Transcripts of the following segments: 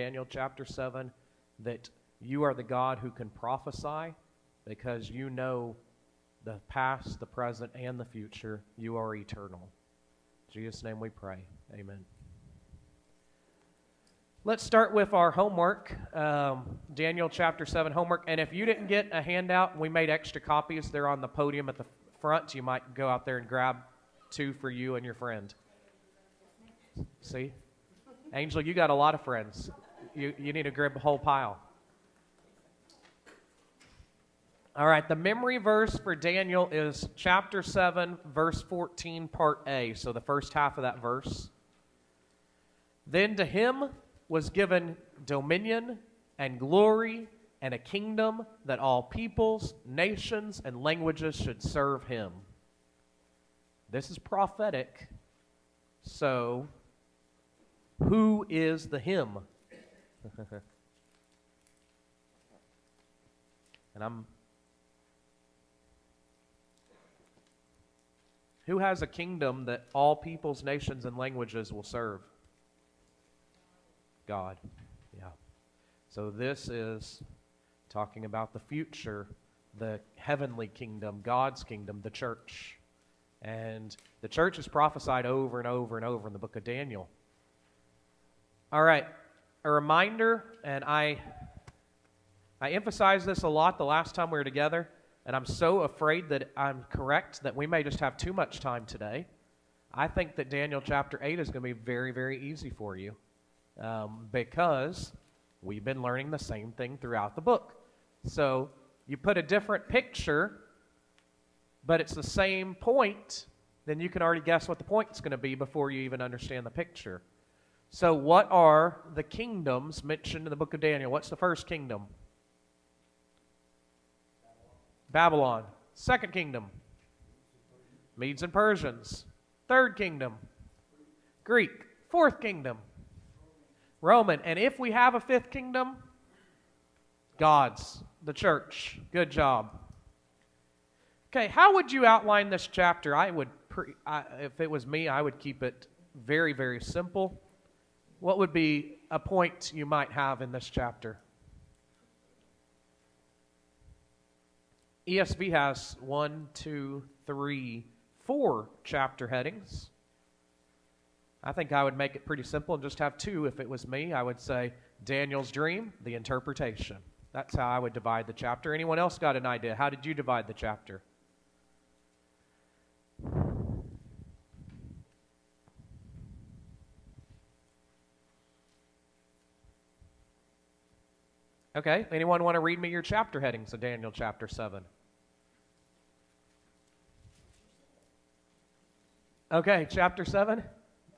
Daniel chapter 7 that you are the God who can prophesy because you know the past, the present, and the future. You are eternal. In Jesus' name we pray. Amen. Let's start with our homework, Daniel chapter 7 homework. And if you didn't get a handout, we made extra copies. They're on the podium at the front. You might go out there and grab two for you and your friend. See? Angel, you got a lot of friends. You need to grab a whole pile. All right, the memory verse for Daniel is chapter 7, verse 14, part A. So the first half of that verse. Then to him was given dominion and glory and a kingdom that all peoples, nations, and languages should serve him. This is prophetic. So, who is the him? Who has a kingdom that all peoples, nations, and languages will serve? God. Yeah. So this is talking about the future, the heavenly kingdom, God's kingdom, the church. And the church is prophesied over and over and over in the book of Daniel. All right. A reminder, and I emphasized this a lot the last time we were together, and I'm so afraid that I'm correct that we may just have too much time today. I think that Daniel chapter 8 is going to be very, very easy for you because we've been learning the same thing throughout the book. So you put a different picture, but it's the same point, then you can already guess what the point's going to be before you even understand the picture. So what are the kingdoms mentioned in the book of Daniel? What's the first kingdom? Babylon. Second kingdom? Medes and Persians. Third kingdom? Greek. Fourth kingdom? Roman. And if we have a fifth kingdom? God's. The church. Good job. Okay, how would you outline this chapter? If it was me, I would keep it very, very simple. What would be a point you might have in this chapter? ESV has 1, 2, 3, 4 chapter headings. I think I would make it pretty simple and just have 2 if it was me. I would say Daniel's dream, the interpretation. That's how I would divide the chapter. Anyone else got an idea? How did you divide the chapter? Okay, anyone want to read me your chapter headings of Daniel chapter 7? Okay, chapter 7?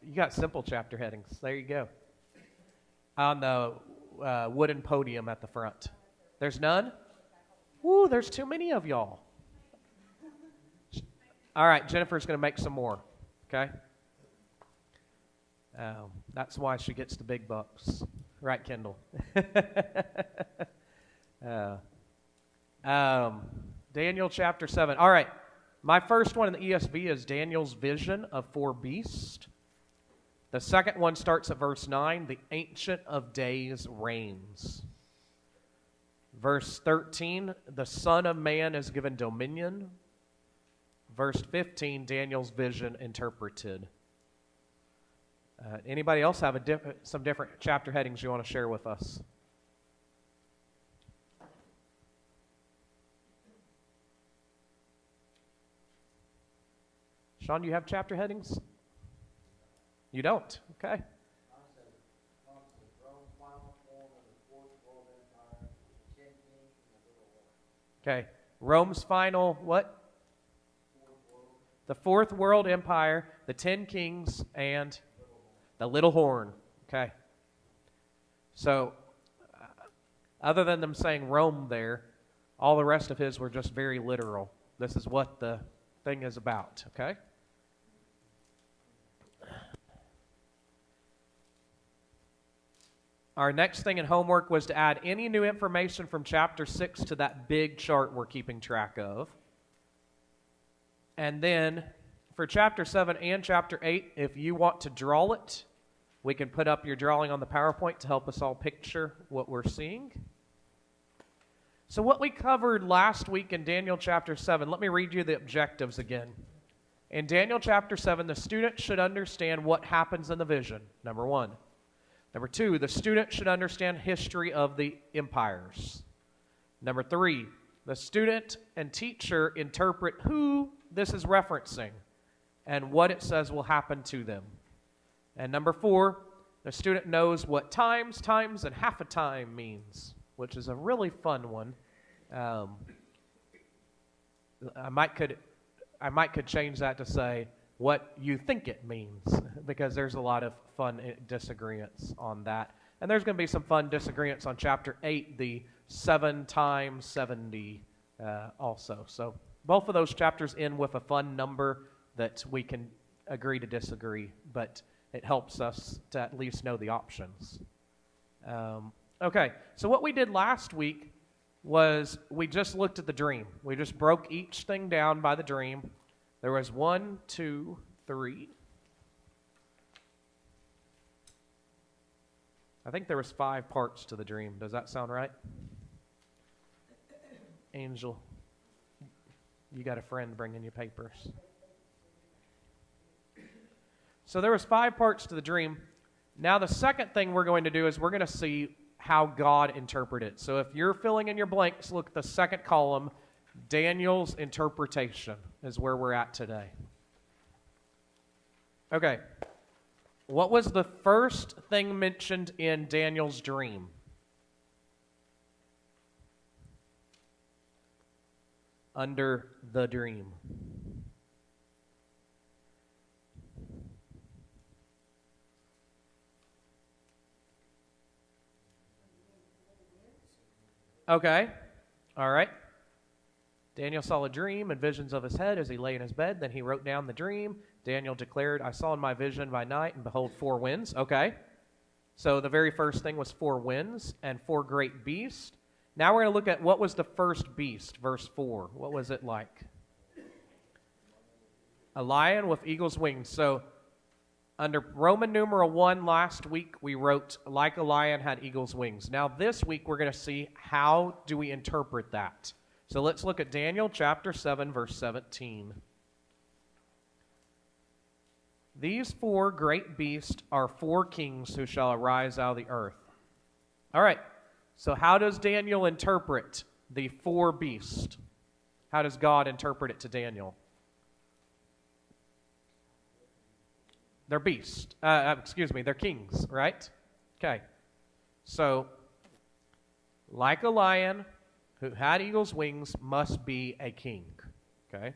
You got simple chapter headings. There you go. On the wooden podium at the front. There's none? Woo, there's too many of y'all. All right, Jennifer's going to make some more, okay? That's why she gets the big bucks. Right, Kendall? Daniel chapter 7. All right. My first one in the ESV is Daniel's vision of 4 beasts. The second one starts at verse 9. The Ancient of Days reigns. Verse 13. The Son of Man is given dominion. Verse 15. Daniel's vision interpreted. Anybody else have some different chapter headings you want to share with us? Sean, do you have chapter headings? You don't? Okay. Okay. Rome's final what? The fourth world empire, the 10 kings, and the little horn. Okay. So, other than them saying Rome there, all the rest of his were just very literal. This is what the thing is about. Okay? Our next thing in homework was to add any new information from chapter 6 to that big chart we're keeping track of. And then for chapter 7 and chapter 8, if you want to draw it, We can put up your drawing on the PowerPoint to help us all picture what we're seeing. So what we covered last week in Daniel chapter 7, let me read you the objectives again. In Daniel chapter 7, the student should understand what happens in the vision, number 1. Number 2, the student should understand history of the empires. Number 3, the student and teacher interpret who this is referencing and what it says will happen to them. And number 4, the student knows what times, and half a time means, which is a really fun one. I might could change that to say what you think it means, because there's a lot of fun disagreements on that. And there's going to be some fun disagreements on chapter 8, the 7 times 70 also. So both of those chapters end with a fun number that we can agree to disagree, but it helps us to at least know the options. Okay, so what we did last week was we just looked at the dream. We just broke each thing down by the dream. There was 1, 2, 3. I think there was 5 parts to the dream. Does that sound right? Angel, you got a friend bringing you papers. So there was 5 parts to the dream. Now the second thing we're going to do is we're going to see how God interpreted it. So if you're filling in your blanks, look at the second column. Daniel's interpretation is where we're at today. Okay. What was the first thing mentioned in Daniel's dream? Under the dream. Okay. All right. Daniel saw a dream and visions of his head as he lay in his bed. Then he wrote down the dream. Daniel declared, I saw in my vision by night, and behold, 4 winds. Okay. So the very first thing was 4 winds and 4 great beasts. Now we're going to look at what was the first beast, verse 4. What was it like? A lion with eagle's wings. So under Roman numeral 1 last week, we wrote, like a lion had eagle's wings. Now this week, we're going to see how do we interpret that. So let's look at Daniel chapter 7, verse 17. These 4 great beasts are 4 kings who shall arise out of the earth. All right, so how does Daniel interpret the 4 beasts? How does God interpret it to Daniel? They're beasts. They're kings, right? Okay. So, like a lion who had eagle's wings must be a king. Okay?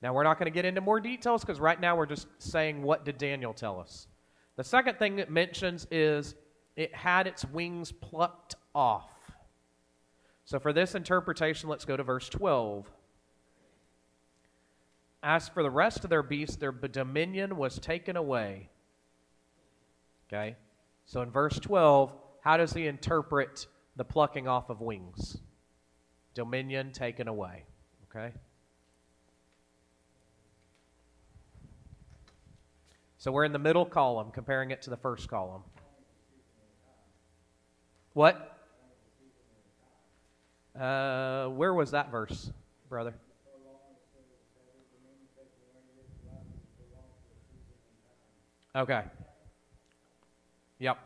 Now, we're not going to get into more details because right now we're just saying what did Daniel tell us. The second thing it mentions is it had its wings plucked off. So for this interpretation, let's go to verse 12. As for the rest of their beasts, their dominion was taken away. Okay? So in verse 12, how does he interpret the plucking off of wings? Dominion taken away. Okay? So we're in the middle column, comparing it to the first column. What? Where was that verse, brother? Okay. Yep.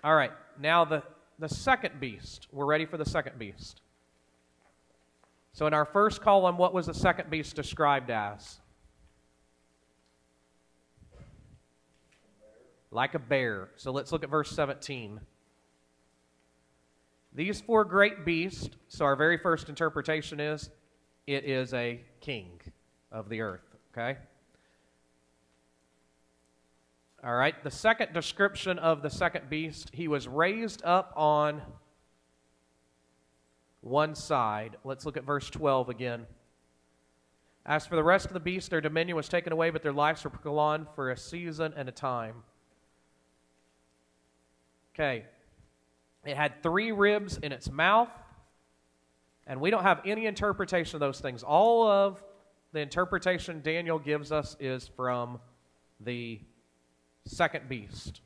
All right. Now the second beast. We're ready for the second beast. So in our first column, what was the second beast described as? Like a bear. So let's look at verse 17. These 4 great beasts, so our very first interpretation is, it is a king of the earth, okay? All right, the second description of the second beast, he was raised up on one side. Let's look at verse 12 again. As for the rest of the beasts, their dominion was taken away, but their lives were prolonged for a season and a time. Okay, it had 3 ribs in its mouth, and we don't have any interpretation of those things. All of the interpretation Daniel gives us is from the second beast.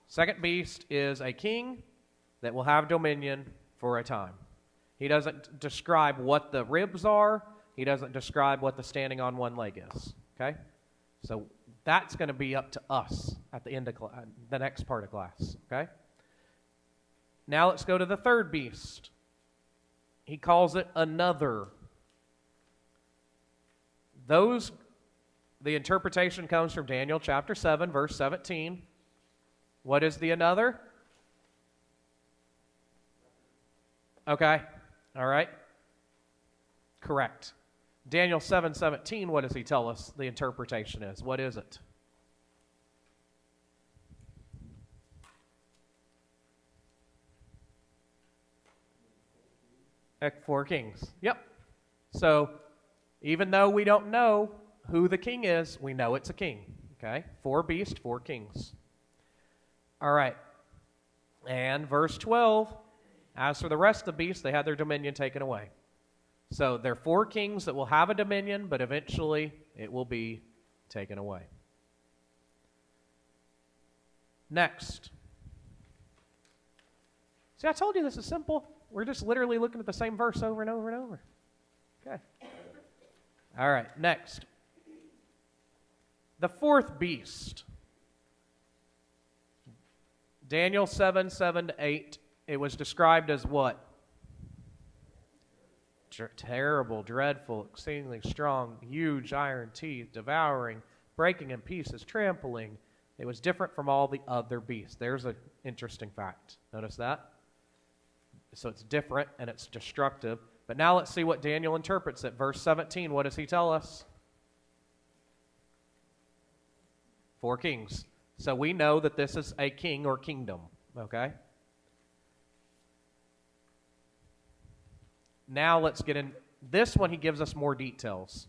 Second beast is a king that will have dominion for a time. He doesn't describe what the ribs are. He doesn't describe what the standing on one leg is. Okay? So that's going to be up to us at the end of the next part of class. Okay? Now let's go to the third beast. He calls it another. The interpretation comes from Daniel chapter 7, verse 17. What is the another? Okay. All right. Correct. Daniel 7:17, what does he tell us the interpretation is? What is it? Four kings. Yep. So, even though we don't know who the king is, we know it's a king. Okay? Four beasts, four kings. All right. And verse 12, as for the rest of the beasts, they had their dominion taken away. So, there are four kings that will have a dominion, but eventually it will be taken away. Next. See, I told you this is simple. We're just literally looking at the same verse over and over and over. Okay. All right, next. The fourth beast. Daniel 7:7-8. It was described as what? Terrible, dreadful, exceedingly strong, huge iron teeth, devouring, breaking in pieces, trampling. It was different from all the other beasts. There's an interesting fact. Notice that? So it's different and it's destructive. But now let's see what Daniel interprets it. Verse 17, what does he tell us? Four kings. So we know that this is a king or kingdom. Okay? Now let's get in. This one he gives us more details.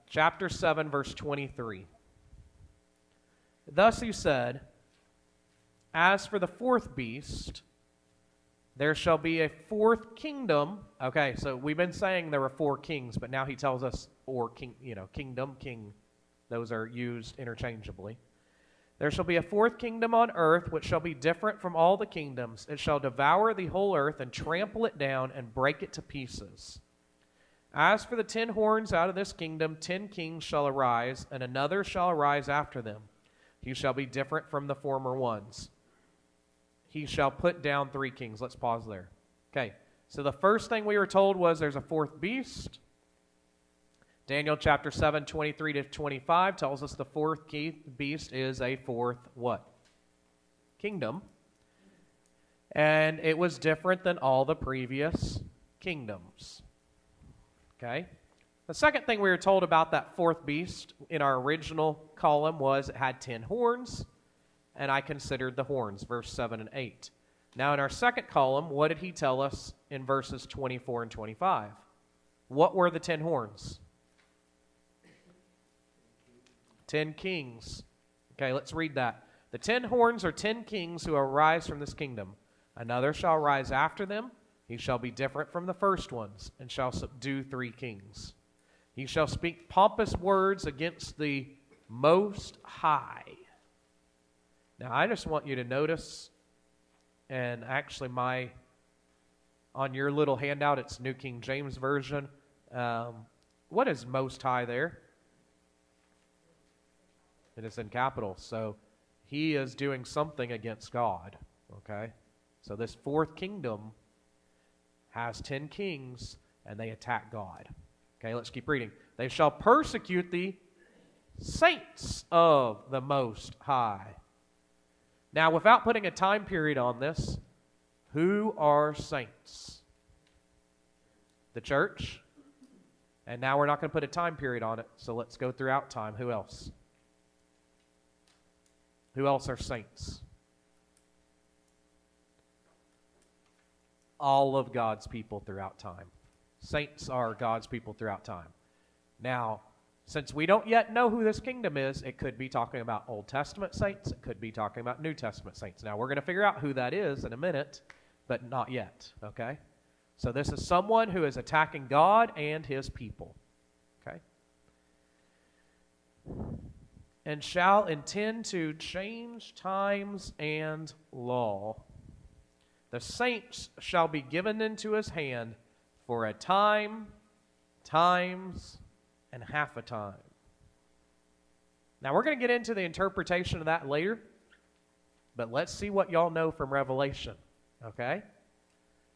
Chapter 7, verse 23. Thus he said, as for the fourth beast, there shall be a fourth kingdom. Okay, so we've been saying there were four kings, but now he tells us, or king, kingdom, king. Those are used interchangeably. There shall be a fourth kingdom on earth, which shall be different from all the kingdoms. It shall devour the whole earth and trample it down and break it to pieces. As for the 10 horns out of this kingdom, 10 kings shall arise, and another shall arise after them. He shall be different from the former ones. He shall put down 3 kings. Let's pause there. Okay, so the first thing we were told was there's a fourth beast. Daniel chapter 7, 23-25 tells us the fourth beast is a fourth what? Kingdom. And it was different than all the previous kingdoms. Okay? The second thing we were told about that fourth beast in our original column was it had 10 horns, and I considered the horns, verse 7 and 8. Now in our second column, what did he tell us in verses 24 and 25? What were the 10 horns? 10 kings. Okay, let's read that. The 10 horns are 10 kings who arise from this kingdom. Another shall rise after them. He shall be different from the first ones, and shall subdue 3 kings. He shall speak pompous words against the Most High. Now, I just want you to notice, and actually on your little handout, it's New King James Version. What is Most High there? It is in capitals. So he is doing something against God. Okay? So this fourth kingdom has 10 kings, and they attack God. Okay, let's keep reading. They shall persecute the saints of the Most High. Now, without putting a time period on this, who are saints? The church. And now we're not going to put a time period on it, so let's go throughout time. Who else? Who else are saints? All of God's people throughout time. Saints are God's people throughout time. Now, since we don't yet know who this kingdom is, it could be talking about Old Testament saints. It could be talking about New Testament saints. Now, we're going to figure out who that is in a minute, but not yet, okay? So this is someone who is attacking God and his people, and shall intend to change times and law. The saints shall be given into his hand for a time, times, and half a time. Now, we're going to get into the interpretation of that later, but let's see what y'all know from Revelation, okay?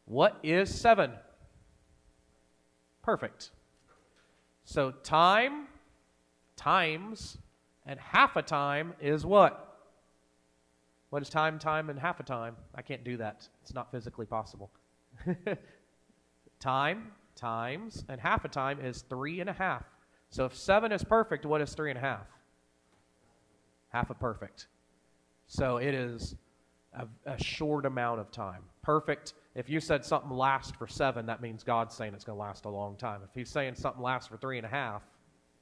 What is 7? Perfect. So time, times, and half a time is what? What is time, and half a time? I can't do that. It's not physically possible. Time, times, and half a time is 3.5. So if 7 is perfect, what is 3.5? Half a perfect. So it is a short amount of time. Perfect. If you said something lasts for 7, that means God's saying it's going to last a long time. If he's saying something lasts for 3.5,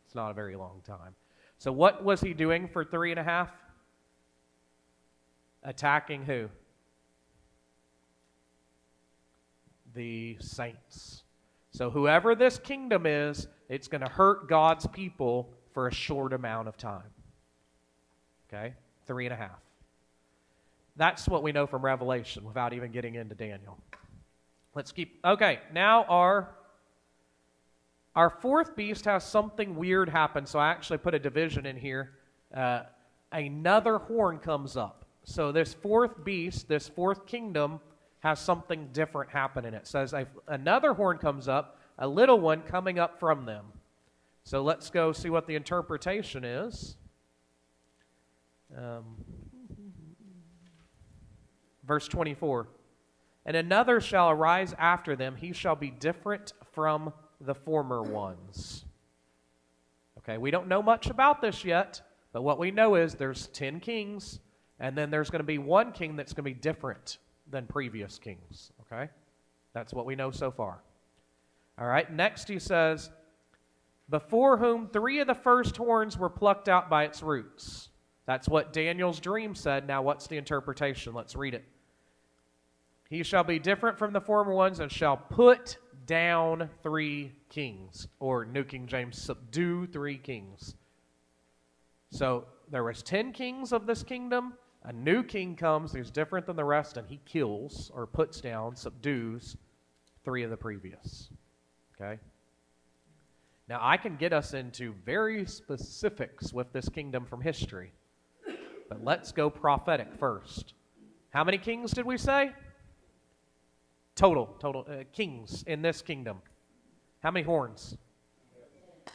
it's not a very long time. So what was he doing for 3.5? Attacking who? The saints. So whoever this kingdom is, it's going to hurt God's people for a short amount of time. Okay? 3.5. That's what we know from Revelation without even getting into Daniel. Let's keep... Okay, now our fourth beast has something weird happen, so I actually put a division in here. Another horn comes up. So this fourth beast, this fourth kingdom, has something different happen in it. It says another horn comes up, a little one coming up from them. So let's go see what the interpretation is. Verse 24. And another shall arise after them. He shall be different from the former ones. Okay, we don't know much about this yet, but what we know is there's 10 kings, and then there's going to be one king that's going to be different than previous kings. Okay? That's what we know so far. All right, next he says, before whom 3 of the first horns were plucked out by its roots. That's what Daniel's dream said. Now what's the interpretation? Let's read it. He shall be different from the former ones and shall put down 3 kings. Or New King James, subdue 3 kings. So there was 10 kings of this kingdom. A new king comes who's different than the rest, and he kills or puts down, subdues 3 of the previous. Okay? Now, I can get us into very specifics with this kingdom from history, but let's go prophetic first. How many kings did we say? Total kings in this kingdom. How many horns?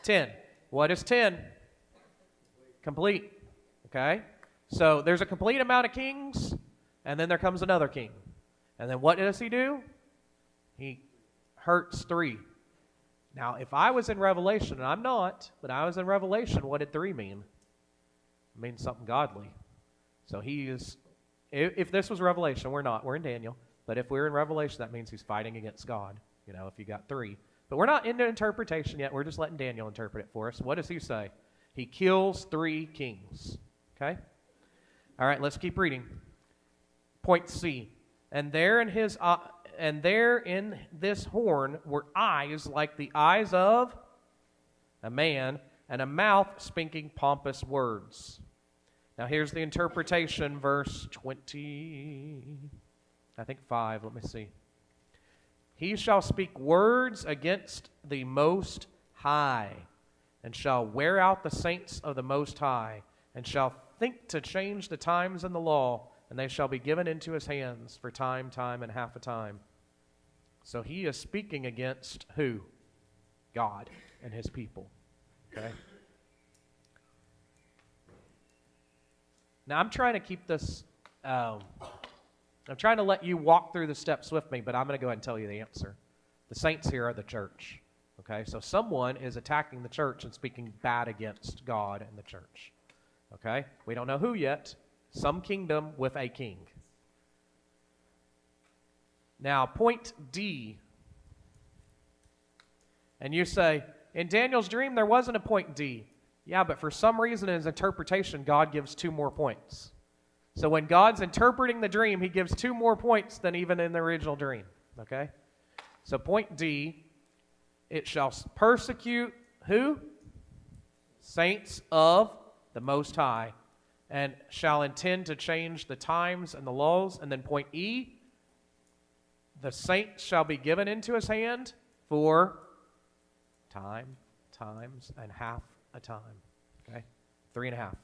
10. What is 10? Complete. Okay? So there's a complete amount of kings, and then there comes another king. And then what does he do? He hurts 3. Now, if I was in Revelation, and I'm not, but I was in Revelation, what did 3 mean? It means something godly. So he is, if this was Revelation, we're not, we're in Daniel, but if we're in Revelation, that means he's fighting against God, if you got 3. But we're not into interpretation yet, we're just letting Daniel interpret it for us. What does he say? He kills 3 kings. Okay? All right, let's keep reading. Point C. And there in this horn were eyes like the eyes of a man, and a mouth speaking pompous words. Now here's the interpretation, verse 5, let me see. He shall speak words against the Most High, and shall wear out the saints of the Most High, and shall think to change the times and the law, and they shall be given into his hands for time, and half a time. So he is speaking against who? God and his people. Okay? Now I'm trying to keep this, I'm trying to let you walk through the steps with me, but I'm going to go ahead and tell you the answer. The saints here are the church. Okay? So someone is attacking the church and speaking bad against God and the church. Okay? We don't know who yet. Some kingdom with a king. Now, point D. And you say, in Daniel's dream, there wasn't a point D. Yeah, but for some reason in his interpretation, God gives 2 more points. So when God's interpreting the dream, he gives 2 more points than even in the original dream. Okay? So point D, it shall persecute who? Saints of the Most High, and shall intend to change the times and the laws. And then point E, the saints shall be given into his hand for time, times, and half a time. Okay? 3.5.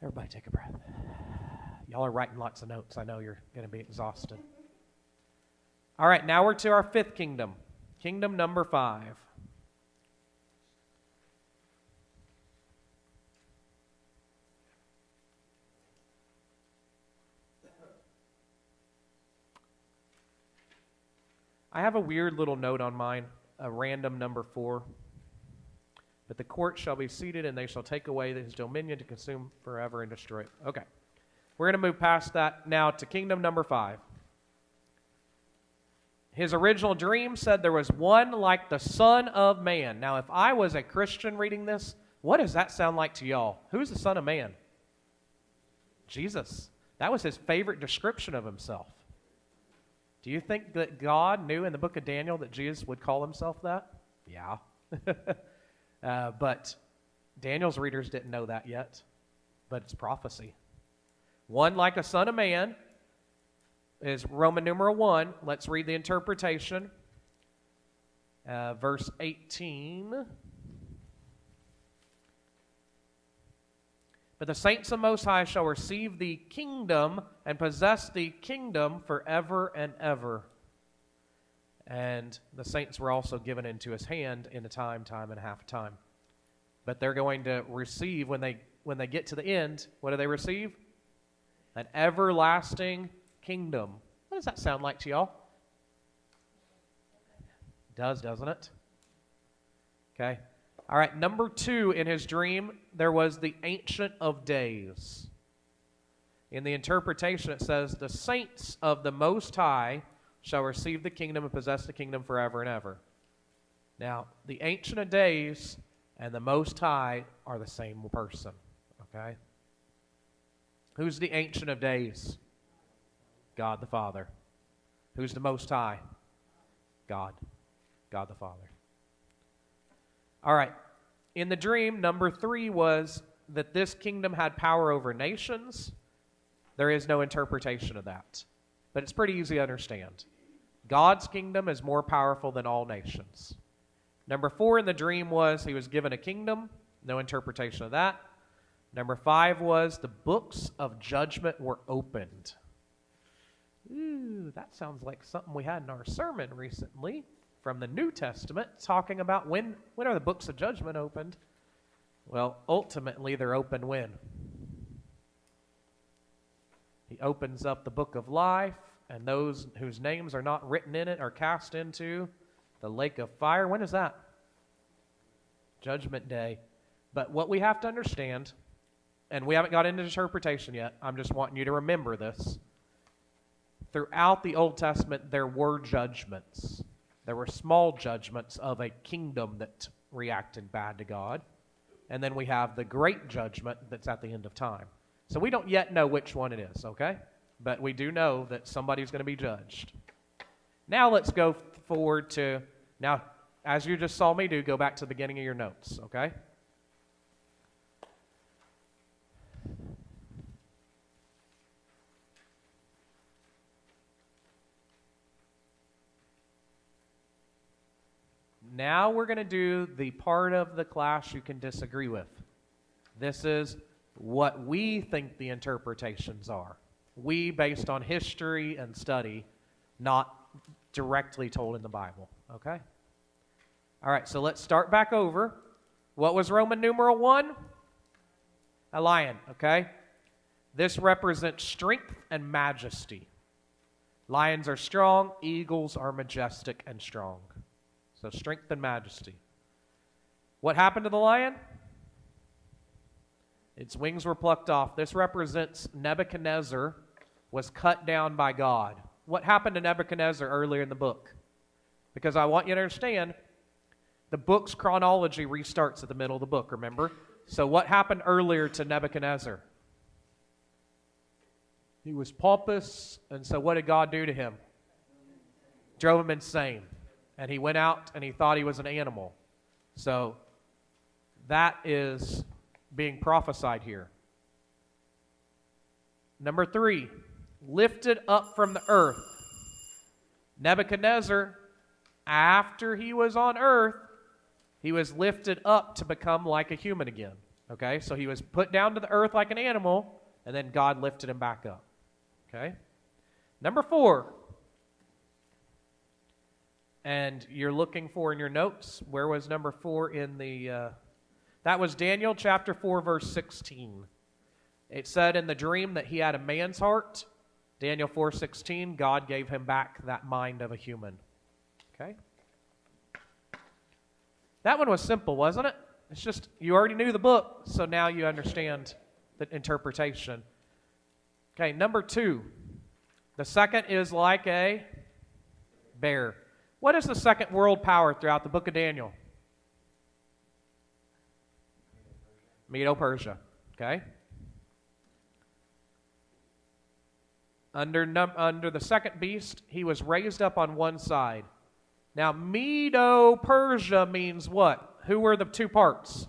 Everybody take a breath. Y'all are writing lots of notes. I know you're going to be exhausted. All right, now we're to our fifth kingdom. Kingdom number 5. I have a weird little note on mine, a random number 4. But the court shall be seated, and they shall take away his dominion to consume forever and destroy it. Okay. We're going to move past that now to kingdom number 5. His original dream said there was one like the Son of Man. Now, if I was a Christian reading this, what does that sound like to y'all? Who's the Son of Man? Jesus. That was his favorite description of himself. Do you think that God knew in the book of Daniel that Jesus would call himself that? Yeah. But Daniel's readers didn't know that yet. But it's prophecy. One like a Son of Man is Roman numeral 1. Let's read the interpretation. Verse 18. But the saints of Most High shall receive the kingdom and possess the kingdom forever and ever. And the saints were also given into his hand in a time, and half a time. But they're going to receive, when they get to the end, what do they receive? An everlasting kingdom. What does that sound like to y'all? It does, doesn't it? Okay. All right, number 2, in his dream, there was the Ancient of Days. In the interpretation, it says, the saints of the Most High shall receive the kingdom and possess the kingdom forever and ever. Now, the Ancient of Days and the Most High are the same person, okay? Who's the Ancient of Days? God the Father. Who's the Most High? God. God the Father. All right. In the dream, number 3 was that this kingdom had power over nations. There is no interpretation of that. But it's pretty easy to understand. God's kingdom is more powerful than all nations. Number 4 in the dream was he was given a kingdom. No interpretation of that. Number 5 was the books of judgment were opened. Ooh, that sounds like something we had in our sermon recently from the New Testament, talking about when are the books of judgment opened? Well, ultimately they're open when? He opens up the book of life, and those whose names are not written in it are cast into the lake of fire. When is that? Judgment Day. But what we have to understand, and we haven't got into interpretation yet, I'm just wanting you to remember this. Throughout the Old Testament, there were judgments. There were small judgments of a kingdom that reacted bad to God. And then we have the great judgment that's at the end of time. So we don't yet know which one it is, okay? But we do know that somebody's going to be judged. Now let's go forward to, now, as you just saw me do, go back to the beginning of your notes, okay? Now we're going to do the part of the class you can disagree with. This is what we think the interpretations are. We, based on history and study, not directly told in the Bible. Okay? All right, so let's start back over. What was Roman numeral 1? A lion, okay? This represents strength and majesty. Lions are strong, eagles are majestic and strong. So strength and majesty. What happened to the lion? Its wings were plucked off. This represents Nebuchadnezzar was cut down by God. What happened to Nebuchadnezzar earlier in the book? Because I want you to understand, the book's chronology restarts at the middle of the book, remember? So what happened earlier to Nebuchadnezzar? He was pompous, and so what did God do to him? drove him insane. And he went out and he thought he was an animal. So that is being prophesied here. Number 3, lifted up from the earth. Nebuchadnezzar, after he was on earth, he was lifted up to become like a human again. Okay, so he was put down to the earth like an animal, and then God lifted him back up. Okay? Number 4, and you're looking for in your notes, where was number 4 in the, that was Daniel chapter 4, verse 16. It said in the dream that he had a man's heart. Daniel 4:16, God gave him back that mind of a human. Okay? That one was simple, wasn't it? It's just, you already knew the book, so now you understand the interpretation. Okay, number 2. The second is like a bear. What is the second world power throughout the book of Daniel? Medo-Persia. Okay? Under the second beast, he was raised up on one side. Now, Medo-Persia means what? Who were the two parts?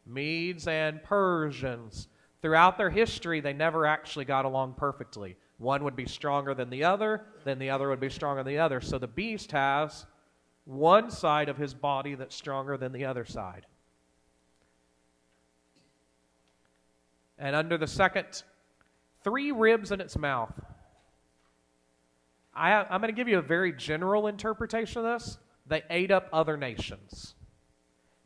Medes and Persians. Throughout their history, they never actually got along perfectly. One would be stronger than the other, then the other would be stronger than the other. So the beast has one side of his body that's stronger than the other side. And under the second, 3 ribs in its mouth. I'm going to give you a very general interpretation of this. They ate up other nations.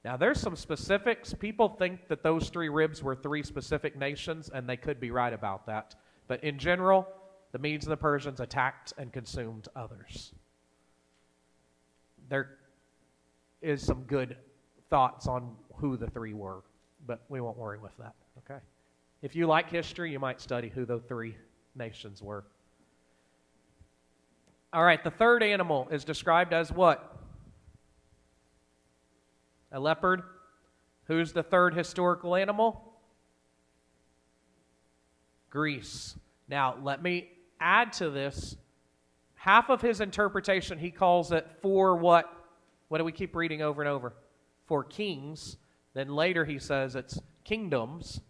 Now, there's some specifics. People think that those 3 ribs were 3 specific nations, and they could be right about that. But in general, the Medes and the Persians attacked and consumed others. There is some good thoughts on who the 3 were, but we won't worry with that, okay? If you like history, you might study who the 3 nations were. All right, the third animal is described as what? A leopard. Who's the third historical animal? Greece. Now, let me add to this. Half of his interpretation, he calls it for what? What do we keep reading over and over? For kings. Then later he says it's kingdoms.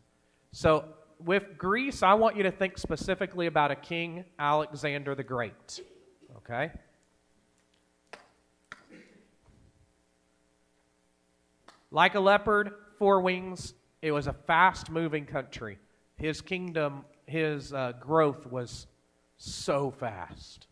So with Greece, I want you to think specifically about a king, Alexander the Great. Okay? Like a leopard, 4 wings, it was a fast-moving country. His kingdom, his growth was so fast.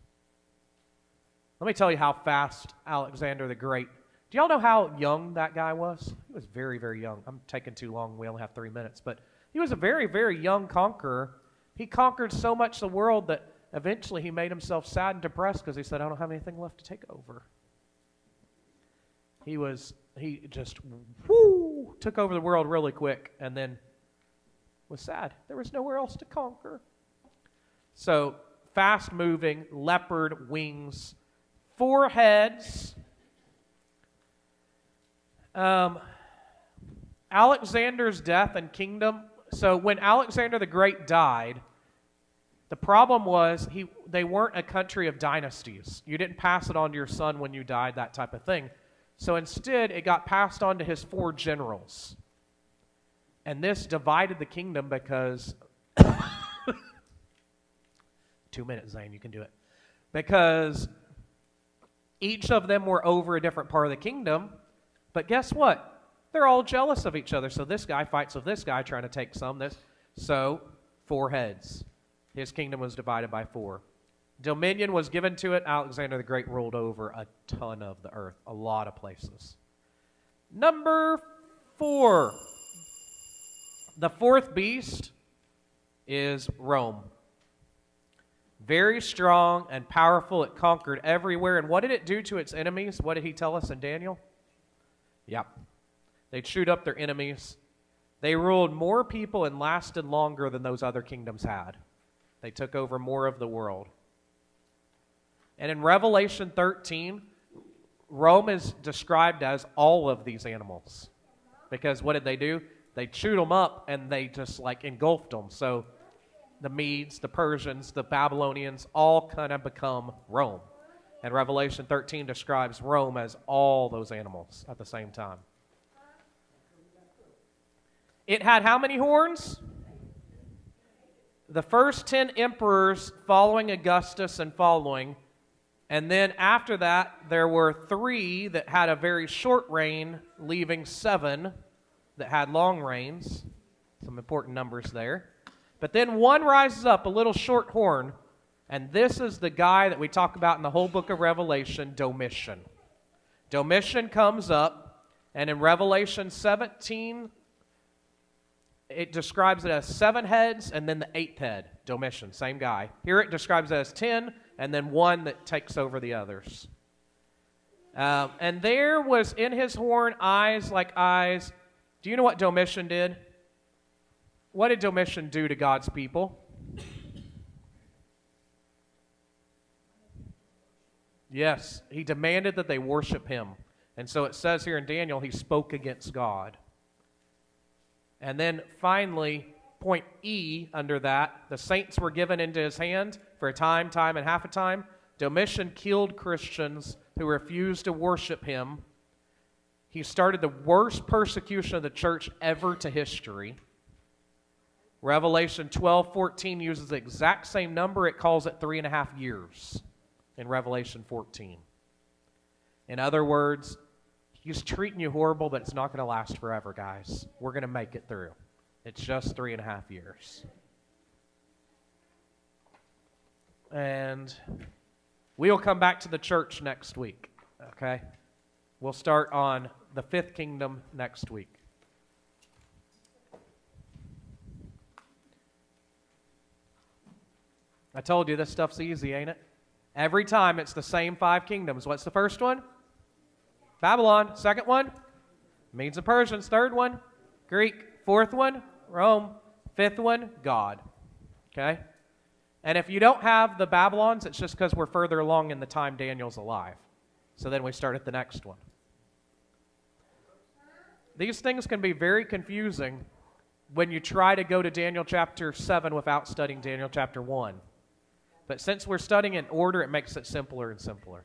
Let me tell you how fast Alexander the Great. Do y'all know how young that guy was? He was very, very young. I'm taking too long. We only have 3 minutes. But he was a very, very young conqueror. He conquered so much of the world that eventually he made himself sad and depressed because he said, I don't have anything left to take over. He just took over the world really quick and then was sad. There was nowhere else to conquer. So, fast-moving, leopard wings, 4 heads. Alexander's death and kingdom. So when Alexander the Great died, the problem was they weren't a country of dynasties. You didn't pass it on to your son when you died, that type of thing. So instead, it got passed on to his 4 generals. And this divided the kingdom because 2 minutes, Zane, you can do it. Because each of them were over a different part of the kingdom. But guess what? They're all jealous of each other. So this guy fights with this guy trying to take some. So 4 heads. His kingdom was divided by 4. Dominion was given to it. Alexander the Great ruled over a ton of the earth, a lot of places. Number 4. The 4th beast is Rome. Very strong and powerful. It conquered everywhere. And what did it do to its enemies? What did he tell us in Daniel? Yep. They'd shoot up their enemies. They ruled more people and lasted longer than those other kingdoms had. They took over more of the world. And in Revelation 13, Rome is described as all of these animals. Because what did they do? They chewed them up and they just engulfed them. So the Medes, the Persians, the Babylonians all kind of become Rome. And Revelation 13 describes Rome as all those animals at the same time. It had how many horns? The first 10 emperors following Augustus and following. And then after that, there were 3 that had a very short reign, leaving 7 that had long reigns. Some important numbers there. But then one rises up, a little short horn, and this is the guy that we talk about in the whole book of Revelation, Domitian. Domitian comes up, and in Revelation 17, it describes it as 7 heads and then the 8th head, Domitian, same guy. Here it describes it as 10 and then 1 that takes over the others. And there was in his horn eyes like eyes. Do you know what Domitian did? What did Domitian do to God's people? Yes, he demanded that they worship him. And so it says here in Daniel, he spoke against God. And then finally, point E under that, the saints were given into his hand for a time, and half a time. Domitian killed Christians who refused to worship him. He started the worst persecution of the church ever to history. Revelation 12:14 uses the exact same number. It calls it 3.5 years in Revelation 14. In other words, he's treating you horrible, but it's not going to last forever, guys. We're going to make it through. It's just 3.5 years. And we'll come back to the church next week, okay? We'll start on the 5th kingdom next week. I told you this stuff's easy, ain't it? Every time it's the same 5 kingdoms. What's the first one? Babylon. Second one? Medes and Persians. Third one? Greek. Fourth one? Rome. 5th one? God. Okay? And if you don't have the Babylons, it's just because we're further along in the time Daniel's alive. So then we start at the next one. These things can be very confusing when you try to go to Daniel chapter 7 without studying Daniel chapter 1. But since we're studying in order, it makes it simpler and simpler.